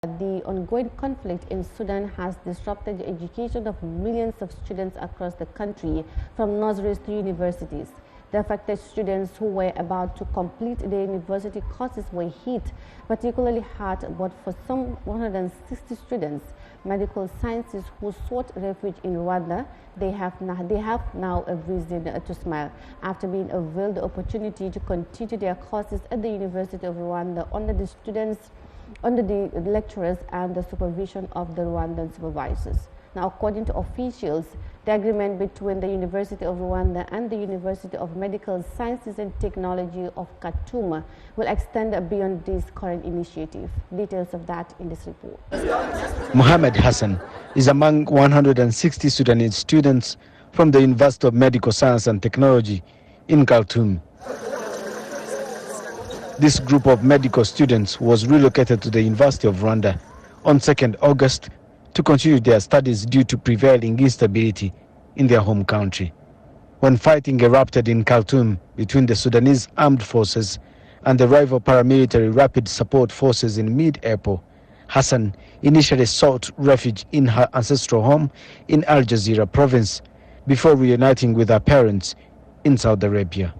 The ongoing conflict in Sudan has disrupted the education of millions of students across the country, from nurseries to universities. The affected students who were about to complete their university courses were hit particularly hard, but for some 160 students, medical sciences who sought refuge in Rwanda, they have now a reason to smile after being availed the opportunity to continue their courses at the University of Rwanda under the lecturers and the supervision of the Rwandan supervisors. Now, according to officials, the agreement between the University of Rwanda and the University of Medical Sciences and Technology of Khartoum will extend beyond this current initiative. Details of that in this report. Mohammed Hassan is among 160 Sudanese students from the University of Medical Science and Technology in Khartoum. This group of medical students was relocated to the University of Rwanda on 2nd August to continue their studies due to prevailing instability in their home country. When fighting erupted in Khartoum between the Sudanese armed forces and the rival paramilitary rapid support forces in mid-April, Hassan initially sought refuge in her ancestral home in Al Jazeera province before reuniting with her parents in Saudi Arabia.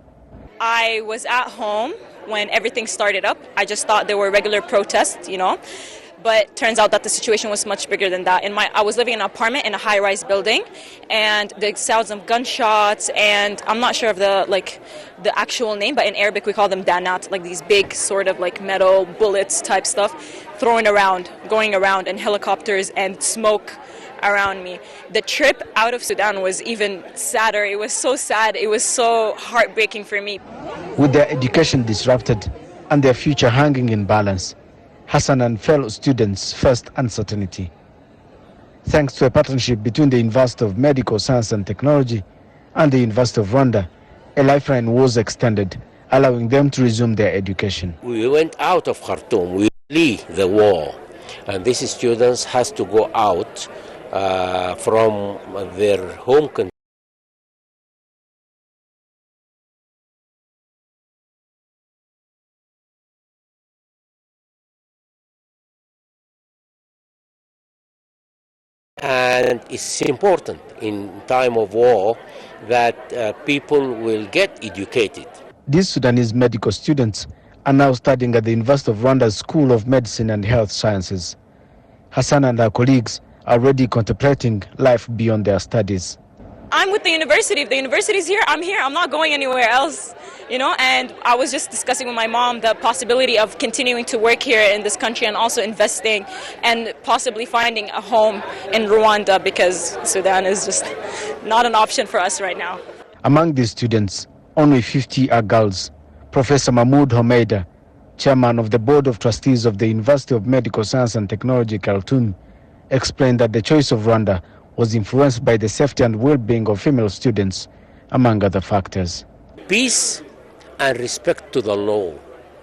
I was at home when everything started up. I just thought there were regular protests, but turns out that the situation was much bigger than that. I was living in an apartment in a high-rise building, and the sounds of gunshots, and I'm not sure of the actual name, but in Arabic we call them danat, like these big sort of like metal bullets type stuff, going around, and helicopters and smoke around me. The trip out of Sudan was even sadder. It was so sad. It was so heartbreaking for me. With their education disrupted and their future hanging in balance, Hassan and fellow students faced uncertainty. Thanks to a partnership between the University of Medical Science and Technology and the University of Rwanda, a lifeline was extended, allowing them to resume their education. We went out of Khartoum. We flee the war, and these students has to go out from their home country. And it's important in time of war that people will get educated. These Sudanese medical students are now studying at the University of Rwanda's School of Medicine and Health Sciences. Hassan and her colleagues are already contemplating life beyond their studies. I'm with the university. If the university's here, I'm here. I'm not going anywhere else, and I was just discussing with my mom the possibility of continuing to work here in this country and also investing and possibly finding a home in Rwanda, because Sudan is just not an option for us right now. Among these students, only 50 are girls. Professor Mahmoud Homeida, chairman of the Board of Trustees of the University of Medical Science and Technology, Khartoum, explained that the choice of Rwanda was influenced by the safety and well-being of female students, among other factors. Peace and respect to the law,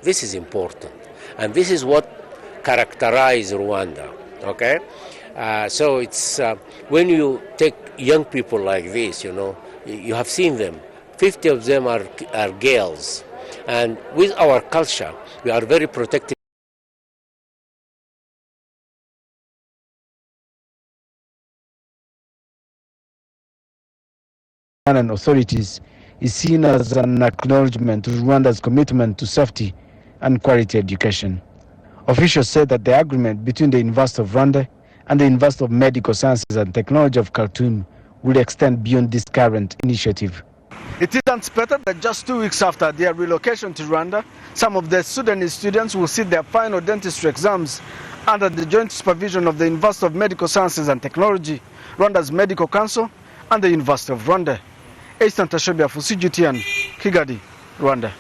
this is important. And this is what characterizes Rwanda, okay? So it's, when you take young people like this, you have seen them. 50 of them are girls. And with our culture, we are very protective. And authorities is seen as an acknowledgement to Rwanda's commitment to safety and quality education. Officials said that the agreement between the University of Rwanda and the University of Medical Sciences and Technology of Khartoum will extend beyond this current initiative. It is unexpected that just 2 weeks after their relocation to Rwanda, some of the Sudanese students will sit their final dentistry exams under the joint supervision of the University of Medical Sciences and Technology, Rwanda's Medical Council, and the University of Rwanda. Eastern Tashobia for CGTN, Kigali, Rwanda.